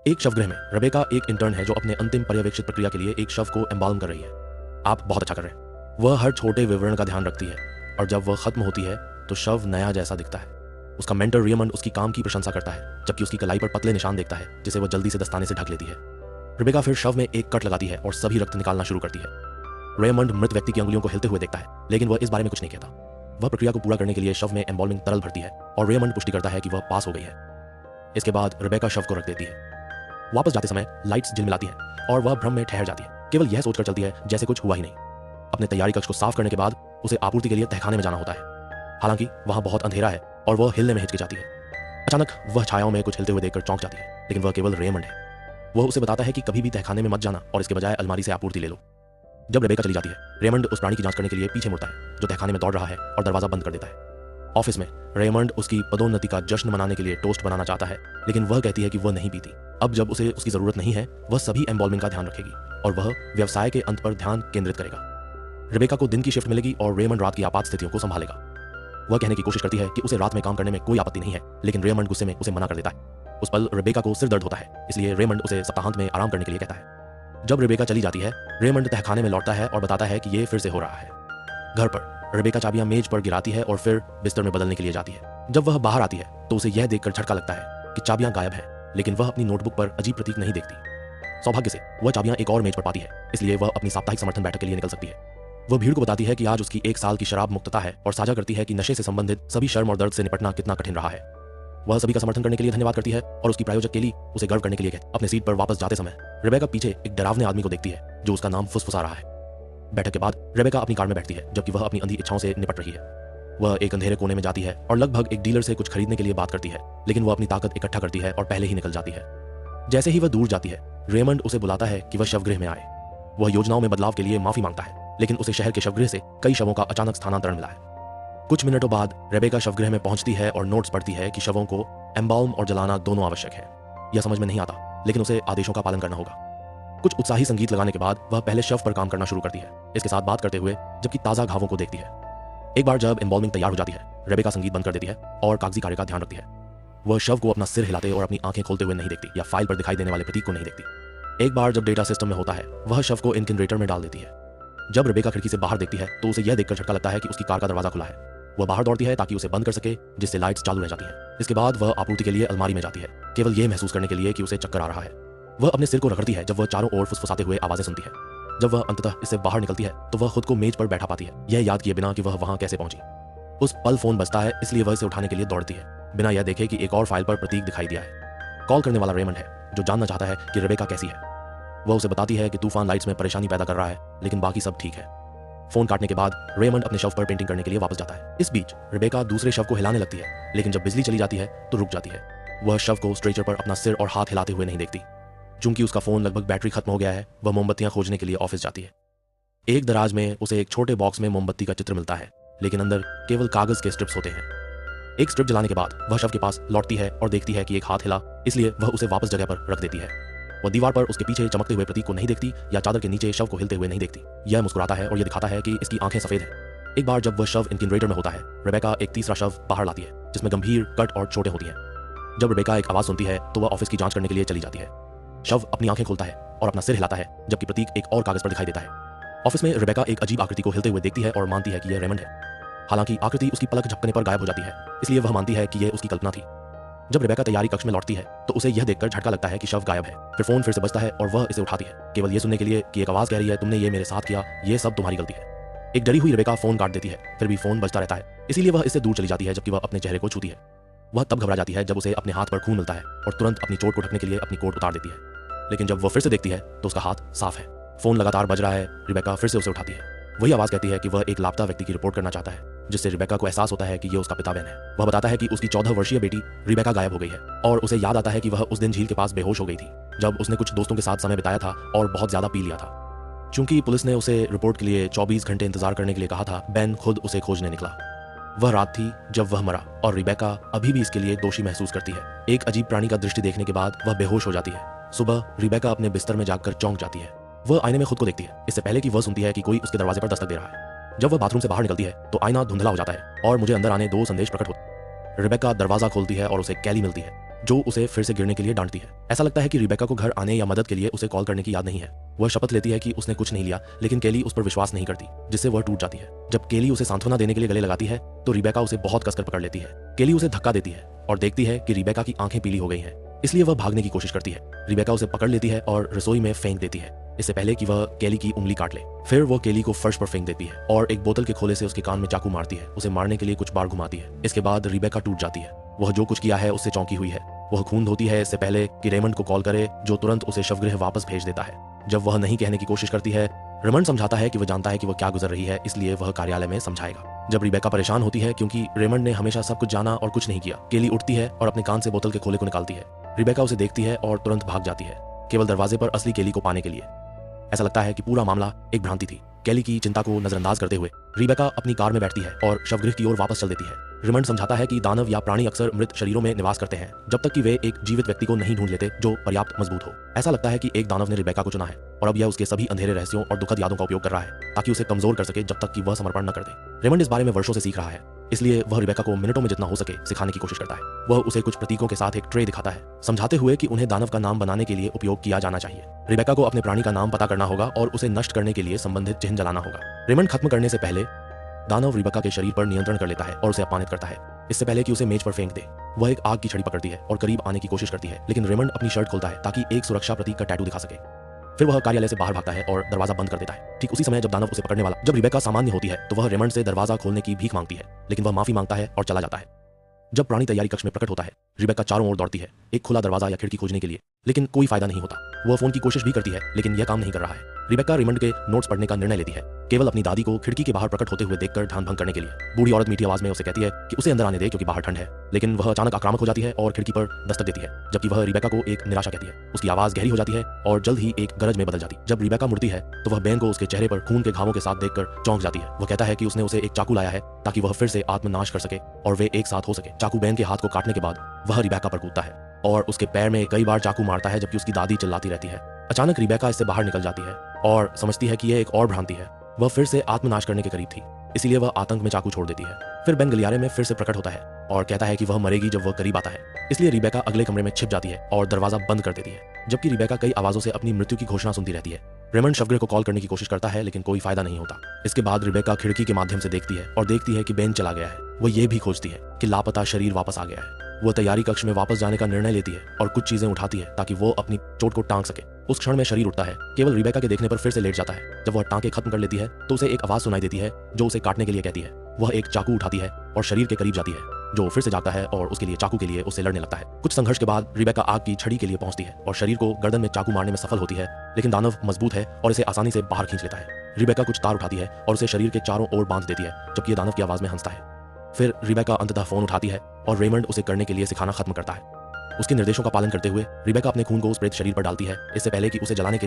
एक शवगृह में रेबेका एक इंटर्न है जो अपने अंतिम पर्यवेक्षित प्रक्रिया के लिए एक शव को एम्बाल्म कर रही है। आप बहुत अच्छा कर रहे हैं। वह हर छोटे विवरण का ध्यान रखती है और जब वह खत्म होती है तो शव नया जैसा दिखता है। उसका मेंटर रेमंड उसकी काम की प्रशंसा करता है जबकि उसकी कलाई पर पतले निशान देखता है जिसे वह जल्दी से दस्ताने से ढक लेती है। रेबेका फिर शव में एक कट लगाती है और सभी रक्त निकालना शुरू करती है। रेमंड मृत व्यक्ति की अंगुलियों को हिलते हुए देखता है लेकिन वह इस बारे में कुछ नहीं कहता। वह प्रक्रिया को पूरा करने के लिए शव में एम्बाल्मिंग तरल भरती है और रेमंड पुष्टि करता है कि वह पास हो गई है। इसके बाद रेबेका शव को रख देती है। वापस जाते समय लाइट्स झिलमिलाती हैं और वह भ्रम में ठहर जाती है, केवल यह सोचकर चलती है जैसे कुछ हुआ ही नहीं। अपने तैयारी कक्ष को साफ करने के बाद उसे आपूर्ति के लिए तहखाने में जाना होता है। हालांकि वहां बहुत अंधेरा है और वह हिलने में हिचकिचाती है। अचानक वह छायाओं में कुछ हिलते हुए देखकर चौंक जाती है, लेकिन वह केवल रेमंड है। वह उसे बताता है कि कभी भी तहखाने में मत जाना और इसके बजाय अलमारी से आपूर्ति ले लो। जब रेबेका चली जाती है, रेमंड उस प्राणी की जांच करने के लिए पीछे मुड़ता है जो तहखाने में दौड़ रहा है और दरवाजा बंद कर देता है। ऑफिस में रेमंड उसकी पदोन्नति का जश्न मनाने के लिए टोस्ट बनाना चाहता है, लेकिन वह कहती है कि वह नहीं पीती। अब जब उसे उसकी जरूरत नहीं है, वह सभी एम्बाल्मिंग का ध्यान रखेगी और वह व्यवसाय के अंत पर ध्यान केंद्रित करेगा। रेबेका को दिन की शिफ्ट मिलेगी और रेमंड रात की आपात स्थितियों को संभालेगा। वह कहने की कोशिश करती है कि उसे रात में काम करने में कोई आपत्ति नहीं है, लेकिन रेमंड गुस्से में उसे मना कर देता है। उस पल रेबेका को सिर दर्द होता है, इसलिए रेमंड उसे सप्ताहांत में आराम करने के लिए कहता है। जब रेबेका चली जाती है, रेमंड तहखाने में लौटता है और बताता है कि यह फिर से हो रहा है। घर पर रेबेका चाबियां मेज पर गिराती है और फिर बिस्तर में बदलने के लिए जाती है। जब वह बाहर आती है तो उसे यह देखकर झटका लगता है कि चाबियां गायब है, लेकिन वह अपनी नोटबुक पर अजीब प्रतीक नहीं देखती। सौभाग्य से वह चाबियां एक और मेज पर पाती है, इसलिए वह अपनी साप्ताहिक समर्थन बैठक के लिए निकल सकती है। वह भीड़ को बताती है कि आज उसकी 1 साल की शराब मुक्तता है और साझा करती है कि नशे से संबंधित सभी शर्म और दर्द से निपटना कितना कठिन रहा है। वह सभी का समर्थन करने के लिए धन्यवाद करती है और उसकी प्रायोजक केली उसे गर्व करने के लिए कहती है। अपने सीट पर वापस जाते समय रेबेका पीछे एक डरावने आदमी को देखती है जो उसका नाम फुसफुसा रहा है। बैठक के बाद रेबेका अपनी कार में बैठती है जबकि वह अपनी अंधी इच्छाओं से निपट रही है। वह एक अंधेरे कोने में जाती है और लगभग एक डीलर से कुछ खरीदने के लिए बात करती है, लेकिन वह अपनी ताकत इकट्ठा करती है और पहले ही निकल जाती है। जैसे ही वह दूर जाती है, रेमंड उसे बुलाता है कि वह शवगृह में आए। वह योजनाओं में बदलाव के लिए माफी मांगता है, लेकिन उसे शहर के शवगृह से कई शवों का अचानक स्थानांतरण मिला है। कुछ मिनटों बाद रेबेका शवगृह में पहुंचती है और नोट्स पढ़ती है कि शवों को एम्बाल्म और जलाना दोनों आवश्यक है। यह समझ में नहीं आता, लेकिन उसे आदेशों का पालन करना होगा। कुछ उत्साही संगीत लगाने के बाद वह पहले शव पर काम करना शुरू करती है, इसके साथ बात करते हुए जबकि ताजा घावों को देखती है। एक बार जब एम्बाल्मिंग तैयार हो जाती है, रेबेका संगीत बंद कर देती है और कागजी कार्य का ध्यान रखती है। वह शव को अपना सिर हिलाते और अपनी आंखें खोलते हुए नहीं देखती या फाइल पर दिखाई देने वाले प्रतीक को नहीं देखती। एक बार जब डेटा सिस्टम में होता है, वह शव को इनकिनरेटर में डाल देती है। जब रेबेका खिड़की से बाहर देखती है तो उसे यह देखकर झटका लगता है कि उसकी कार का दरवाजा खुला है। वह बाहर दौड़ती है ताकि उसे बंद कर सके, जिससे लाइट्स चालू रह जाती हैं। इसके बाद वह आपूर्ति के लिए अलमारी में जाती है, केवल यह महसूस करने के लिए कि उसे चक्कर आ रहा है। वह अपने सिर को रगड़ती है जब वह चारों ओर फुसफुसाते हुए आवाजें सुनती है। जब वह अंततः इससे बाहर निकलती है तो वह खुद को मेज पर बैठा पाती है, यह याद किए बिना कि वह वहां कैसे पहुंची। उस पल फोन बजता है, इसलिए वह इसे उठाने के लिए दौड़ती है, बिना यह देखे कि एक और फाइल पर प्रतीक दिखाई दिया है। कॉल करने वाला रेमंड है, जो जानना चाहता है कि रेबेका कैसी है। वह उसे बताती है कि तूफान लाइट्स में परेशानी पैदा कर रहा है, लेकिन बाकी सब ठीक है। फोन काटने के बाद रेमंड अपने शव पर पेंटिंग करने के लिए वापस जाता है। इस बीच रेबेका दूसरे शव को हिलाने लगती है, लेकिन जब बिजली चली जाती है तो रुक जाती है। वह शव को स्ट्रेचर पर अपना सिर और हाथ हिलाते हुए नहीं देखती। चूंकि उसका फोन लगभग बैटरी खत्म हो गया है, वह मोमबत्तियां खोजने के लिए ऑफिस जाती है। एक दराज में उसे एक छोटे बॉक्स में मोमबत्ती का चित्र मिलता है, लेकिन अंदर केवल कागज के स्ट्रिप्स होते हैं। एक स्ट्रिप जलाने के बाद वह शव के पास लौटती है और देखती है कि एक हाथ हिला, इसलिए वह उसे वापस जगह पर रख देती है। वह दीवार पर उसके पीछे चमकते हुए प्रतीक को नहीं देखती या चादर के नीचे शव को हिलते हुए नहीं देखती। यह मुस्कुराता है और यह दिखाता है कि इसकी आंखें सफेद हैं। एक बार जब वह शव इनकिनरेटर में होता है, रेबेका एक तीसरा शव बाहर लाती है जिसमें गंभीर कट और चोटें होती हैं। जब रेबेका एक आवाज सुनती है तो वह ऑफिस की जांच करने के लिए चली जाती है। शव अपनी आंखें खोलता है और अपना सिर हिलाता है, जबकि प्रतीक एक और कागज पर दिखाई देता है। ऑफिस में रेबेका एक अजीब आकृति को हिलते हुए देखती है और मानती है कि यह रेमंड है। हालांकि आकृति उसकी पलक झपकने पर गायब हो जाती है, इसलिए वह मानती है कि यह उसकी कल्पना थी। जब रेबेका तैयारी कक्ष में लौटती है तो उसे यह देखकर झटका लगता है कि शव गायब है। फिर फोन फिर से बजता है और वह इसे उठाती है, केवल यह सुनने के लिए कि एक आवाज कह रही है, तुमने ये मेरे साथ किया, ये सब तुम्हारी गलती है। एक डरी हुई रेबेका फोन काट देती है, फिर भी फोन बजता रहता है, इसीलिए वह इससे दूर चली जाती है जबकि वह अपने चेहरे को छूती है। वह तब घबरा जाती है जब उसे अपने हाथ पर खून मिलता है और तुरंत अपनी चोट को ढकने के लिए अपनी कोट उतार देती है। लेकिन जब वह फिर से देखती है तो उसका हाथ साफ है। फोन लगातार बज रहा है। रेबेका फिर से उसे उठाती है। वही आवाज कहती है कि वह एक लापता व्यक्ति की रिपोर्ट करना चाहता है, जिससे रेबेका को एहसास होता है कि यह उसका पिता बहन है। वह बताता है कि उसकी 14 वर्षीय बेटी रेबेका गायब हो गई है और उसे याद आता है कि वह उस दिन झील के पास बेहोश हो गई थी जब उसने कुछ दोस्तों के साथ समय बिताया था और बहुत ज्यादा पी लिया था। चूंकि पुलिस ने उसे रिपोर्ट के लिए 24 घंटे इंतजार करने के लिए कहा था, बेन खुद उसे खोजने निकला। वह रात थी जब वह मरा और रेबेका अभी भी इसके लिए दोषी महसूस करती है। एक अजीब प्राणी का दृष्टि देखने के बाद वह बेहोश हो जाती है। सुबह रेबेका अपने बिस्तर में जाकर चौंक जाती है। वह आईने में खुद को देखती है, इससे पहले कि वह सुनती है कि कोई उसके दरवाजे पर दस्तक दे रहा है। जब वह बाथरूम से बाहर निकलती है तो आईना धुंधला हो जाता है और मुझे अंदर आने 2 संदेश प्रकट होते हैं। रेबेका दरवाजा खोलती है और उसे कैली मिलती है। जो उसे फिर से गिरने के लिए डांटती है। ऐसा लगता है कि रिबेका को घर आने या मदद के लिए उसे कॉल करने की याद नहीं है। वह शपथ लेती है कि उसने कुछ नहीं लिया, लेकिन केली उस पर विश्वास नहीं करती, जिससे वह टूट जाती है। जब केली उसे सांत्वना देने के लिए गले लगाती है तो रिबेका उसे बहुत कसकर पकड़ लेती है। केली उसे धक्का देती है और देखती है कि रिबेका की आंखें पीली हो गई हैं, इसलिए वह भागने की कोशिश करती है। रिबेका उसे पकड़ लेती है और रसोई में फेंक देती है, इससे पहले कि वह केली की उंगली काट ले। फिर वो केली को फर्श पर फेंक देती है और एक बोतल के खोले से उसके कान में चाकू मारती है, उसे मारने के लिए कुछ बार घुमाती है। इसके बाद रिबेका टूट जाती है। वह जो कुछ किया है उससे चौंकी हुई है। वह खून धोती है इससे पहले कि रेमंड को कॉल करे, जो तुरंत उसे शवगृह वापस भेज देता है। जब वह नहीं कहने की कोशिश करती है, रेमंड समझाता है कि वह जानता है कि वह क्या गुजर रही है, इसलिए वह कार्यालय में समझाएगा। जब रिबेका परेशान होती है क्योंकि रेमंड ने हमेशा सब कुछ जाना और कुछ नहीं किया, केली उठती है और अपने कान से बोतल के खोले को निकालती है। रिबेका उसे देखती है और तुरंत भाग जाती है, केवल दरवाजे पर असली केली को पाने के लिए। ऐसा लगता है कि पूरा मामला एक भ्रांति थी। केली की चिंता को नजरअंदाज करते हुए रिबेका अपनी कार में बैठती है और शवगृह की ओर वापस चल देती है। रेमंड समझाता है कि दानव या प्राणी अक्सर मृत शरीरों में निवास करते हैं जब तक कि वे एक जीवित व्यक्ति को नहीं ढूंढ लेते जो पर्याप्त मजबूत हो। ऐसा लगता है कि एक दानव ने रिबेका को चुना है और अब यह उसके सभी अंधेरे रहस्यों और दुखद यादों का उपयोग कर रहा है ताकि उसे कमजोर कर सके जब तक कि वह समर्पण न कर दे। रेमंड इस बारे में वर्षों से सीख रहा है, इसलिए वह रिबेका को मिनटों में जितना हो सके सिखाने की कोशिश करता है। वह उसे कुछ प्रतीकों के साथ एक ट्रे दिखाता है, समझाते हुए कि उन्हें दानव का नाम बनाने के लिए उपयोग किया जाना चाहिए। रिबेका को अपने प्राणी का नाम पता करना होगा और उसे नष्ट करने के लिए संबंधित चिन्ह जलाना होगा। रेमंड खत्म करने से पहले दानव रिबेका के शरीर पर नियंत्रण कर लेता है और उसे अपमानित करता है, इससे पहले कि उसे मेज पर फेंक दे। वह एक आग की छड़ी पकड़ती है और करीब आने की कोशिश करती है, लेकिन रेमंड अपनी शर्ट खोलता है ताकि एक सुरक्षा प्रतीक का टैटू दिखा सके। फिर वह कार्यालय से बाहर भागता है और दरवाजा बंद कर देता है। ठीक उसी समय जब दानव उसे पकड़ने वाला, जब रिबेका सामान्य होती है तो वह रेमंड से दरवाजा खोलने की भीख मांगती है, लेकिन वह माफी मांगता है और चला जाता है। जब प्राणी तैयारी कक्ष में प्रकट होता है, रिबेका चारों ओर दौड़ती है एक खुला दरवाजा या खिड़की खोजने के लिए, लेकिन कोई फायदा नहीं होता। वह फोन की कोशिश भी करती है, लेकिन यह काम नहीं कर रहा है। रिबेका रेमंड के नोट्स पढ़ने का निर्णय लेती है, केवल अपनी दादी को खिड़की के बाहर प्रकट होते हुए देखकर ध्यान भंग करने के लिए। बूढ़ी औरत मीठी आवाज में उसे कहती है कि उसे अंदर आने दे क्योंकि बाहर ठंड है, लेकिन वह अचानक आक्रामक हो जाती है और खिड़की पर दस्तक देती है, जबकि वह रिबेका को एक निराशा कहती है। उसकी आवाज गहरी हो जाती है और जल्द ही एक गरज में बदल जाती है। जब रिबेका मुड़ती है तो वह बेन को उसके चेहरे पर खून के घावों के साथ देखकर चौंक जाती है। वह कहता है कि उसने उसे एक चाकू लाया है ताकि वह फिर से आत्मनाश कर सके और वे एक साथ हो सके। चाकू बेन के हाथ को काटने के बाद वह रिबेका पर कूदता है और उसके पैर में कई बार चाकू मारता है, जबकि उसकी दादी चिल्लाती रहती है। अचानक रिबेका इससे बाहर निकल जाती है और समझती है कि यह एक और भ्रांति है। वह फिर से आत्मनाश करने के करीब थी, इसलिए वह आतंक में चाकू छोड़ देती है। फिर बेन गलियारे में फिर से प्रकट होता है और कहता है कि वह मरेगी जब वह करीब आता है, इसलिए रिबेका अगले कमरे में छिप जाती है और दरवाजा बंद कर देती है, जबकि रिबेका कई आवाजों से अपनी मृत्यु की घोषणा सुनती रहती है। रेमंड शवगृह को कॉल करने की कोशिश करता है, लेकिन कोई फायदा नहीं होता। इसके बाद रिबेका खिड़की के माध्यम से देखती है और देखती है कि बेन चला गया है। वह यह भी खोजती है कि लापता शरीर वापस आ गया है। वह तैयारी कक्ष में वापस जाने का निर्णय लेती है और कुछ चीजें उठाती है ताकि वो अपनी चोट को टांग सके। उस क्षण में शरीर उठता है, केवल रिबेका के देखने पर फिर से लेट जाता है। जब वह टांके खत्म कर लेती है तो उसे एक आवाज सुनाई देती है जो उसे काटने के लिए कहती है। वह एक चाकू उठाती है और शरीर के करीब जाती है, जो फिर से जाता है और उसके लिए चाकू के लिए उससे लड़ने लगता है। कुछ संघर्ष के बाद रिबेका आग की छड़ी के लिए पहुंचती है और शरीर को गर्दन में चाकू मारने में सफल होती है, लेकिन दानव मजबूत है और इसे आसानी से बाहर खींच लेता है। रिबेका कुछ तार उठाती है और उसे शरीर के चारों ओर बांध देती है, जबकि दानव की आवाज में हंसता है। फिर रिबेका अंततः फोन उठाती है और रेमंड उसे करने के लिए सिखाना खत्म करता है। उसके निर्देशों का पालन करते हुए रिबेका अपने खून को उस प्रेत शरीर पर डालती है, इससे पहले कि उसे जलाने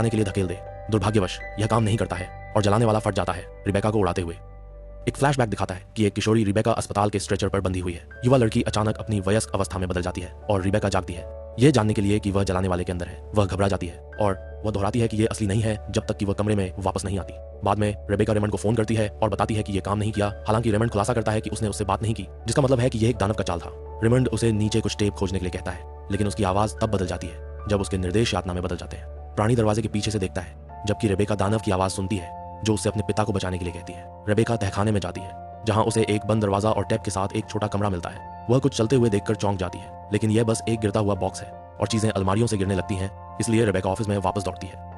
के लिए धकेल दे। दुर्भाग्यवश यह काम नहीं करता है और जलाने वाला फट जाता है, रिबेका को उड़ाते हुए। एक फ्लैशबैक दिखाता है कि एक किशोरी रिबेका अस्पताल के स्ट्रेचर पर बंधी हुई है। युवा लड़की अचानक अपनी वयस्क अवस्था में बदल जाती है और रिबेका जागती है, यह जानने के लिए कि वह जलाने वाले के अंदर है। वह घबरा जाती है और वह दोहराती है कि यह असली नहीं है जब तक कि वह कमरे में वापस नहीं आती। बाद में रिबेका रेमंड को फोन करती है और बताती है कि यह काम नहीं किया। हालांकि रेमंड खुलासा करता है कि उसने उससे बात नहीं की, जिसका मतलब है कि यह एक दानव का चाल था। रेमंड उसे नीचे कुछ टेप खोजने के लिए कहता है, लेकिन उसकी आवाज तब बदल जाती है जब उसके निर्देश यातना में बदल जाते हैं। प्राणी दरवाजे के पीछे से देखता है, जबकि रेबेका दानव की आवाज सुनती है जो उससे अपने पिता को बचाने के लिए कहती है। रेबेका तहखाने में जाती है जहां उसे एक बंद दरवाजा और टैप के साथ एक छोटा कमरा मिलता है। वह कुछ चलते हुए देखकर चौंक जाती है, लेकिन यह बस एक गिरता हुआ बॉक्स है और चीजें अलमारियों से गिरने लगती हैं, इसलिए रेबेका ऑफिस में वापस दौड़ती है।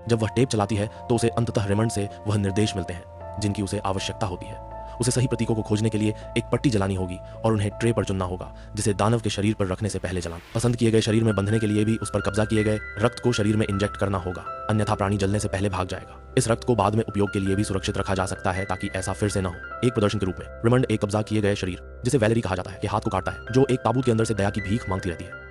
जब वह टेप चलाती है तो उसे अंततः रेमंड से वह निर्देश मिलते हैं जिनकी उसे आवश्यकता होती है। उसे सही प्रतीकों को खोजने के लिए एक पट्टी जलानी होगी और उन्हें ट्रे पर चुनना होगा, जिसे दानव के शरीर पर रखने से पहले जलाना। पसंद किए गए शरीर में बंधने के लिए भी उस पर कब्जा किए गए रक्त को शरीर में इंजेक्ट करना होगा, अन्यथा प्राणी जलने से पहले भाग जाएगा। इस रक्त को बाद में उपयोग के लिए भी सुरक्षित रखा जा सकता है ताकि ऐसा फिर से न हो। एक प्रदर्शन के रूप में रेमंड एक कब्जा किए गए शरीर, जिसे वैलेरी कहा जाता है, के हाथ को काटता है, जो एक ताबूत के अंदर से दया की भीख मांगती रहती है।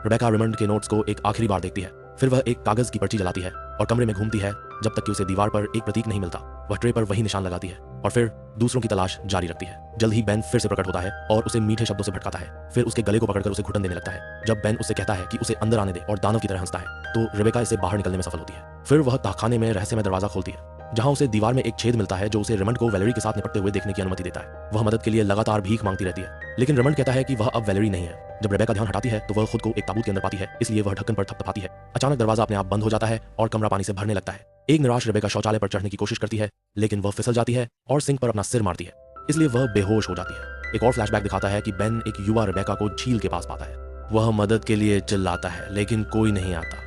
रेबेका रेमंड के नोट्स को एक आखिरी बार देखती है, फिर वह एक कागज की पर्ची जलाती है और कमरे में घूमती है जब तक कि उसे दीवार पर एक प्रतीक नहीं मिलता। वह ट्रे पर वही निशान लगाती है और फिर दूसरों की तलाश जारी रखती है। जल्द ही बेन फिर से प्रकट होता है और उसे मीठे शब्दों से भटकाता है, फिर उसके गले को पकड़कर उसे घुटन देने लगता है। जब बेन उससे कहता है कि उसे अंदर आने दे और दानव की तरह हंसता है, तो रेबेका इसे बाहर निकलने में सफल होती है। फिर वह तहखाने में रहस्यमय दरवाजा खोलती है जहां उसे दीवार में एक छेद मिलता है जो उसे रेमंड को वैलेरी के साथ निपटते हुए देखने की अनुमति देता है। वह मदद के लिए लगातार भीख मांगती रहती है, लेकिन रेमंड कहता है कि वह अब वैलेरी नहीं है। जब रेबेका ध्यान हटाती है तो वह खुद को एक ताबूत के अंदर पाती है, इसलिए वह ढक्कन पर थपथपाती है। अचानक दरवाजा अपने आप बंद हो जाता है और कमरा पानी से भरने लगता है। एक निराश रेबेका शौचालय पर चढ़ने की कोशिश करती है, लेकिन वह फिसल जाती है और सिंक पर अपना सिर मारती है, इसलिए वह बेहोश हो जाती है। एक और फ्लैशबैक दिखाता है कि बेन एक युवा रेबेका को झील के पास पाता है। वह मदद के लिए चिल्लाता है, लेकिन कोई नहीं आता,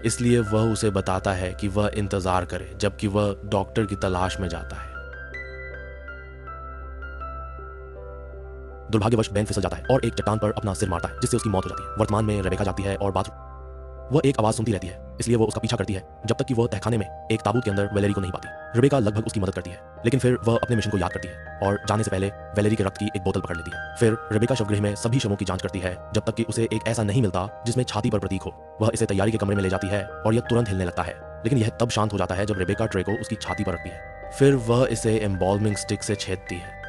इसलिए वह उसे बताता है कि वह इंतजार करे, जबकि वह डॉक्टर की तलाश में जाता है। दुर्भाग्यवश बेन फिसल जाता है और एक चट्टान पर अपना सिर मारता है, जिससे उसकी मौत हो जाती है। वर्तमान में रेबेका जाती है और बाथरूम वह एक आवाज सुनती रहती है, इसलिए वह उसका पीछा करती है जब तक कि वह तहखाने में एक ताबूत के अंदर वैलेरी को नहीं पाती। रेबेका लगभग उसकी मदद करती है, लेकिन फिर वह अपने मिशन को याद करती है और जाने से पहले वैलेरी के रक्त की एक बोतल पकड़ लेती है। फिर रेबेका शवगृह में सभी शवों की जांच करती है जब तक कि उसे एक ऐसा नहीं मिलता जिसमें छाती पर प्रतीक हो। वह इसे तैयारी के कमरे में ले जाती है और यह तुरंत हिलने लगता है, लेकिन यह तब शांत हो जाता है जब रेबेका ट्रे को उसकी छाती पर रखती है। फिर वह इसे एम्बॉल्मिंग स्टिक से छेदती है।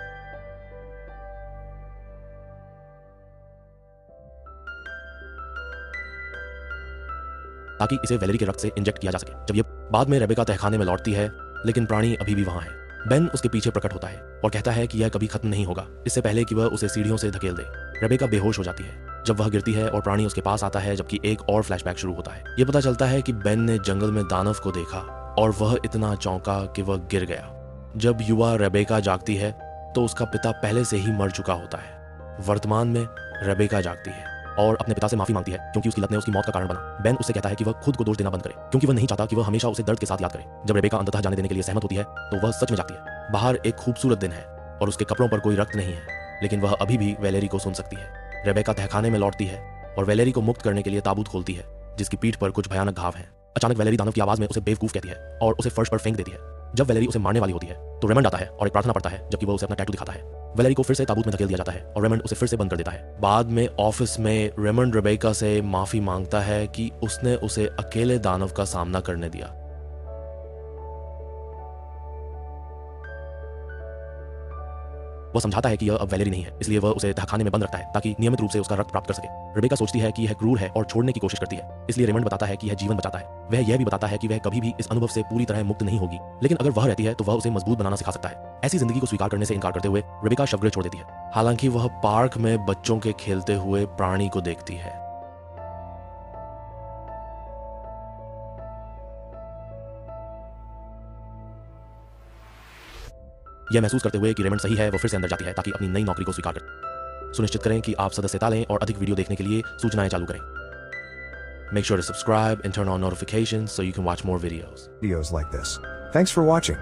ताकि इसे वैलेरी के रक्त से इंजेक्ट किया जा सके। जब ये बाद में रेबेका तहखाने में लौटती है, लेकिन प्राणी अभी भी वहां है। बेन उसके पीछे प्रकट होता है और कहता है कि यह कभी खत्म नहीं होगा, इससे पहले कि वह उसे सीढ़ियों से धकेल दे। रेबेका बेहोश हो जाती है जब वह गिरती है और प्राणी उसके पास आता है, जबकि एक और फ्लैशबैक शुरू होता है। यह पता चलता है कि बेन ने जंगल में दानव को देखा और वह इतना चौंका कि वह गिर गया। जब युवा रेबेका जागती है तो उसका पिता पहले से ही मर चुका होता है। वर्तमान में रेबेका जागती है और अपने पिता से माफी मांगती है क्योंकि उसकी लत ने उसकी मौत का कारण बना। बेन उससे कहता है कि वह खुद को दोष देना बंद करे, क्योंकि वह नहीं चाहता कि वह हमेशा उसे दर्द के साथ याद करे। जब रेबेका अंततः जाने देने के लिए सहमत होती है तो वह सच में जागती है। बाहर एक खूबसूरत दिन है और उसके कपड़ों पर कोई रक्त नहीं है, लेकिन वह अभी भी वैलेरी को सुन सकती है। रेबेका तहखाने में लौटती है और वैलेरी को मुक्त करने के लिए ताबूत खोलती है, जिसकी पीठ पर कुछ भयानक घाव हैं। अचानक वैलेरी दानव की आवाज में उसे बेवकूफ कहती है और उसे फर्श पर फेंक देती है। जब वैलेरी उसे मारने वाली होती है तो रेमंड आता है और एक प्रार्थना पढ़ता है, जबकि वह उसे अपना टैटू दिखाता है। वैलेरी को फिर से ताबूत में धकेल दिया जाता है और रेमंड उसे फिर से बंद कर देता है। बाद में ऑफिस में रेमंड रेबेका से माफी मांगता है कि उसने उसे अकेले दानव का सामना करने दिया। वह समझाता है कि यह अब वैलेरी नहीं है, इसलिए वह उसे तहखाने में बंद रखता है ताकि नियमित रूप से उसका रक्त प्राप्त कर सके। रेबेका सोचती है कि यह क्रूर है और छोड़ने की कोशिश करती है, इसलिए रेमंड बताता है कि यह जीवन बचाता है। वह यह भी बताता है कि वह कभी भी इस अनुभव से पूरी तरह मुक्त नहीं होगी, लेकिन अगर वह रहती है तो वह उसे मजबूत बनाना सिखा सकता है। ऐसी जिंदगी को स्वीकार करने से इनकार करते हुए रेबेका शवगृह छोड़ देती है। हालांकि वह पार्क में बच्चों के खेलते हुए प्राणी को देखती है। यह महसूस करते हुए कि रेमंड सही है, वह फिर से अंदर जाती है ताकि अपनी नई नौकरी को स्वीकार करें। सुनिश्चित करें कि आप सदस्यता लें और अधिक वीडियो देखने के लिए सूचनाएं चालू करें। Make sure to subscribe and turn on notifications so you can watch more videos. Videos like this. Thanks for watching.